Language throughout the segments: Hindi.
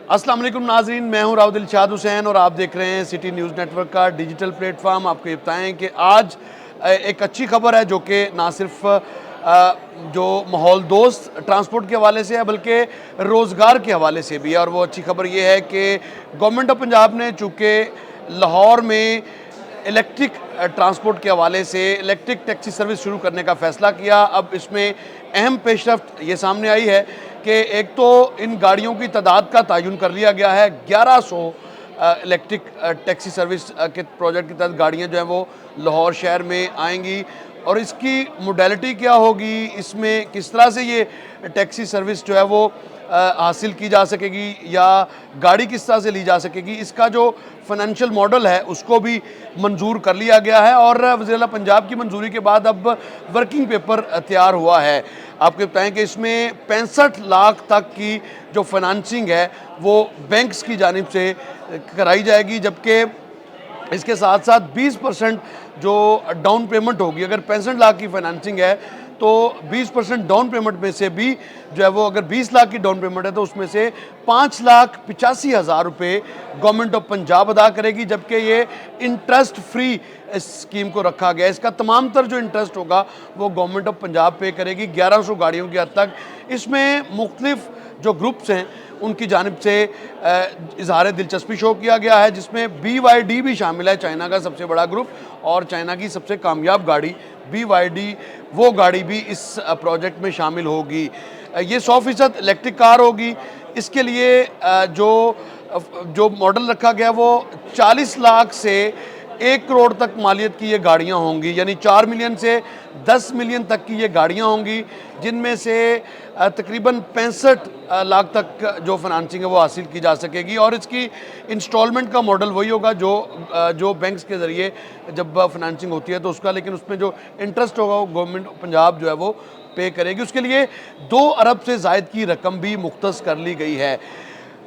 अस्सलाम वालेकुम नाजरीन, मैं हूं राव दिलशाद हुसैन और आप देख रहे हैं सिटी न्यूज़ नेटवर्क का डिजिटल प्लेटफॉर्म। आपको ये बताएं कि आज एक अच्छी खबर है जो कि ना सिर्फ जो माहौल दोस्त ट्रांसपोर्ट के हवाले से है बल्कि रोज़गार के हवाले से भी है। और वो अच्छी खबर ये है कि गवर्नमेंट ऑफ पंजाब ने चूँकि लाहौर में इलेक्ट्रिक ट्रांसपोर्ट के हवाले से इलेक्ट्रिक टैक्सी सर्विस शुरू करने का फ़ैसला किया। अब इसमें अहम पेशरफ्त ये सामने आई है कि एक तो इन गाड़ियों की तादाद का तयन कर लिया गया है। 1100 इलेक्ट्रिक टैक्सी सर्विस के प्रोजेक्ट के तहत गाड़ियाँ जो हैं वो लाहौर शहर में आएंगी। और इसकी मोडेलिटी क्या होगी, इसमें किस तरह से ये टैक्सी सर्विस जो है वो हासिल की जा सकेगी या गाड़ी किस तरह से ली जा सकेगी, इसका जो फाइनेंशियल मॉडल है उसको भी मंजूर कर लिया गया है। और वज़ीर-ए-आला पंजाब की मंजूरी के बाद अब वर्किंग पेपर तैयार हुआ है। आपको बताएं कि इसमें 65 लाख तक की जो फाइनेंसिंग है वो बैंक्स की जानिब से कराई जाएगी, जबकि इसके साथ साथ 20% जो डाउन पेमेंट होगी। अगर 65 लाख की फाइनेंसिंग है तो 20% डाउन पेमेंट में से भी जो है वो, अगर 20 लाख की डाउन पेमेंट है तो उसमें से 5,85,000 रुपये गवर्नमेंट ऑफ पंजाब अदा करेगी, जबकि ये इंटरेस्ट फ्री इस स्कीम को रखा गया है। इसका तमाम तर जो इंटरेस्ट होगा वो गवर्नमेंट ऑफ पंजाब पे करेगी 1100 गाड़ियों की हद तक। इसमें मुख्तलिफ जो ग्रुप्स हैं उनकी जानिब से इजहार दिलचस्पी शो किया गया है, जिसमें BYD भी शामिल है, चाइना का सबसे बड़ा ग्रुप और चाइना की सबसे कामयाब गाड़ी BYD, वो गाड़ी भी इस प्रोजेक्ट में शामिल होगी। ये 100% इलेक्ट्रिक कार होगी। इसके लिए जो मॉडल रखा गया वो 40 लाख से 1 करोड़ तक मालियत की ये गाड़ियाँ होंगी, यानी 4 मिलियन से 10 मिलियन तक की ये गाड़ियाँ होंगी, जिनमें से तकरीबन 65 लाख तक जो फाइनेंसिंग है वो हासिल की जा सकेगी। और इसकी इंस्टॉलमेंट का मॉडल वही होगा जो बैंक्स के ज़रिए जब फाइनेंसिंग होती है तो उसका, लेकिन उसमें जो इंटरेस्ट होगा वो गवर्नमेंट पंजाब जो है वो पे करेगी। उसके लिए 2 अरब से ज़ायद की रकम भी मुख्तस कर ली गई है।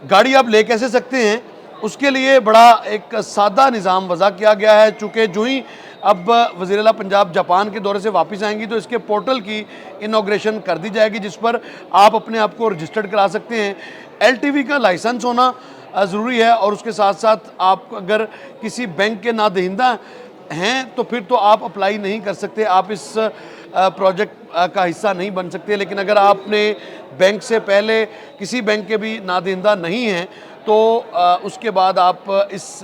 गाड़ी आप ले कैसे सकते हैं, उसके लिए बड़ा एक सादा निज़ाम वज़ा किया गया है। चूँकि जो ही अब वज़ीर-ए-आला पंजाब जापान के दौरे से वापस आएंगी तो इसके पोर्टल की इनॉग्रेशन कर दी जाएगी, जिस पर आप अपने आप को रजिस्टर्ड करा सकते हैं। LTV का लाइसेंस होना ज़रूरी है और उसके साथ साथ आप अगर किसी बैंक के नादहिंदा हैं तो फिर तो आप अप्लाई नहीं कर सकते, आप इस प्रोजेक्ट का हिस्सा नहीं बन सकते। लेकिन अगर आपने बैंक से पहले किसी बैंक के भी नादहिंदा नहीं हैं तो उसके बाद आप इस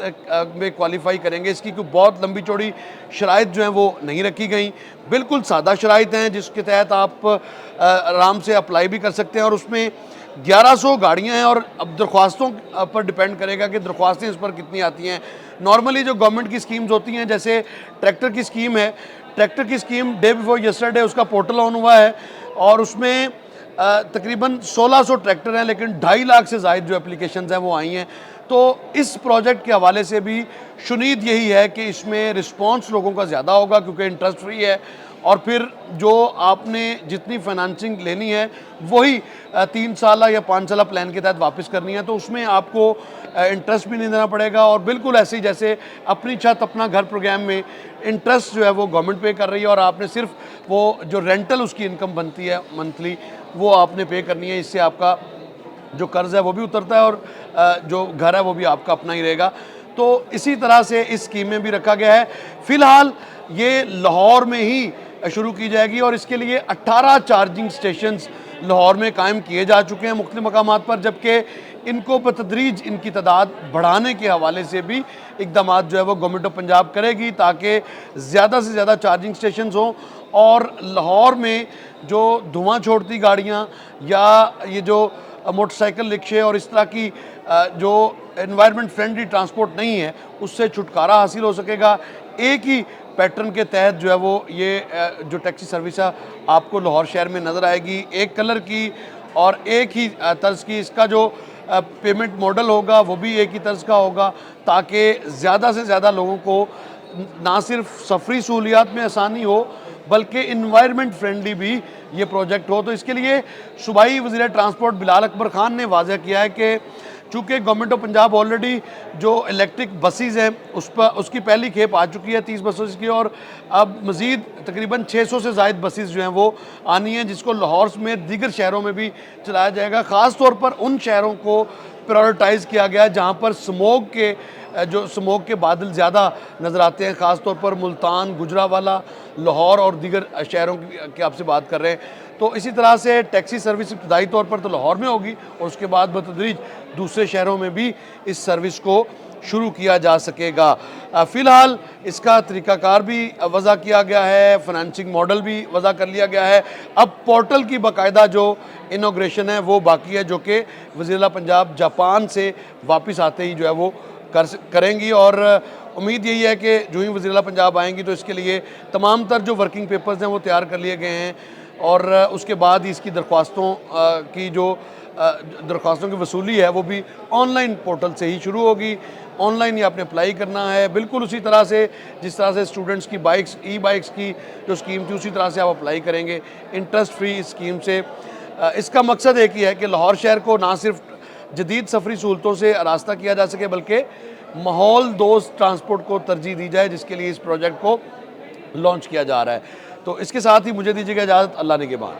में क्वालिफाई करेंगे। इसकी कोई बहुत लंबी चौड़ी शराइत जो हैं वो नहीं रखी गई, बिल्कुल सादा शराइत हैं जिसके तहत आप आराम से अप्लाई भी कर सकते हैं। और उसमें 1100 गाड़ियाँ हैं और अब दरख्वास्तों पर डिपेंड करेगा कि दरख्वास्तें इस पर कितनी आती हैं। नॉर्मली जो गवर्नमेंट की स्कीम्स होती हैं, जैसे ट्रैक्टर की स्कीम है, ट्रैक्टर की स्कीम डे बिफोर यस्टरडे उसका पोर्टल ऑन हुआ है और उसमें तकरीबन 1600 ट्रैक्टर हैं, लेकिन 2.5 लाख से ज़ायद जो एप्लीकेशंस हैं वो आई हैं। तो इस प्रोजेक्ट के हवाले से भी शुनीद यही है कि इसमें रिस्पांस लोगों का ज़्यादा होगा क्योंकि इंटरेस्ट फ्री है। और फिर जो आपने जितनी फाइनेंसिंग लेनी है वही 3 साल या 5 साल प्लान के तहत वापस करनी है, तो उसमें आपको इंटरेस्ट भी नहीं देना पड़ेगा। और बिल्कुल ऐसे ही जैसे अपनी छत अपना घर प्रोग्राम में इंटरेस्ट जो है वो गवर्नमेंट पे कर रही है और आपने सिर्फ वो जो रेंटल उसकी इनकम बनती है मंथली वो आपने पे करनी है। इससे आपका जो कर्ज़ है वो भी उतरता है और जो घर है वो भी आपका अपना ही रहेगा। तो इसी तरह से इस स्कीम में भी रखा गया है। फ़िलहाल ये लाहौर में ही शुरू की जाएगी और इसके लिए 18 चार्जिंग स्टेशंस लाहौर में कायम किए जा चुके हैं मुख्तलिफ मकामात पर, जबकि इनको बतदरीज इनकी तादाद बढ़ाने के हवाले से भी इक़दाम जो है वो गवर्नमेंट ऑफ पंजाब करेगी ताकि ज़्यादा से ज़्यादा चार्जिंग स्टेशंस हों। और लाहौर में जो धुआं छोड़ती गाड़ियाँ या ये जो मोटरसाइकिल रिक्शे और इस तरह की जो एनवायरनमेंट फ्रेंडली ट्रांसपोर्ट नहीं है उससे छुटकारा हासिल हो सकेगा। एक ही पैटर्न के तहत जो है वो ये जो टैक्सी सर्विस है आपको लाहौर शहर में नज़र आएगी, एक कलर की और एक ही तर्ज की। इसका जो पेमेंट मॉडल होगा वो भी एक ही तर्ज का होगा ताकि ज़्यादा से ज़्यादा लोगों को ना सिर्फ सफरी सहूलियात में आसानी हो बल्कि इन्वायरमेंट फ्रेंडली भी ये प्रोजेक्ट हो। तो इसके लिए सूबाई वज़ीर ट्रांसपोर्ट बिलाल अकबर खान ने वाज़ह किया है कि चूँकि गवर्नमेंट ऑफ पंजाब ऑलरेडी जो इलेक्ट्रिक बसेज़ हैं उसकी पहली खेप आ चुकी है 30 बसेस की, और अब मज़ीद तकरीबन 600 से ज़ायद बसेस जो हैं वो आनी हैं जिसको लाहौर में दीगर शहरों में भी चलाया जाएगा। ख़ास तौर पर उन शहरों को प्रायोरिटाइज़ किया गया है, जहाँ पर स्मोक के जो स्मोक के बादल ज़्यादा नज़र आते हैं, ख़ास तौर पर मुल्तान, गुजरावाला, लाहौर और दीगर शहरों की आपसे बात कर रहे हैं। तो इसी तरह से टैक्सी सर्विस इब्तदाई तौर पर तो लाहौर में होगी और उसके बाद बतदरीज दूसरे शहरों में भी इस सर्विस को शुरू किया जा सकेगा। फ़िलहाल इसका तरीक़ाकार भी वज़ा किया गया है, फ़ाइनेंसिंग मॉडल भी वज़ा कर लिया गया है। अब पोर्टल की बाकायदा जो इनॉग्रेशन है वो बाकी है, जो कि वज़ीर-ए-आला पंजाब जापान से वापस आते ही जो है वो करेंगी और उम्मीद यही है कि जो ही वज़ीर-ए-आला पंजाब आएंगी तो इसके लिए तमाम तर जो वर्किंग पेपर्स हैं वो तैयार कर लिए गए हैं और उसके बाद ही इसकी दरख्वास्तों की वसूली है वो भी ऑनलाइन पोर्टल से ही शुरू होगी। ऑनलाइन ही आपने अप्लाई करना है, बिल्कुल उसी तरह से जिस तरह से स्टूडेंट्स की बाइक्स ई बाइक्स की जो स्कीम थी उसी तरह से आप अप्लाई करेंगे इंटरेस्ट फ्री स्कीम से। इसका मकसद एक ही है कि लाहौर शहर को ना सिर्फ जदीद सफरी सहूलतों से आरास्ता किया जा सके बल्कि माहौल दोस्त ट्रांसपोर्ट को तरजीह दी जाए, जिसके लिए इस प्रोजेक्ट को लॉन्च किया जा रहा है। तो इसके साथ ही मुझे दीजिएगा इजाज़त। अल्लाह निगहबान।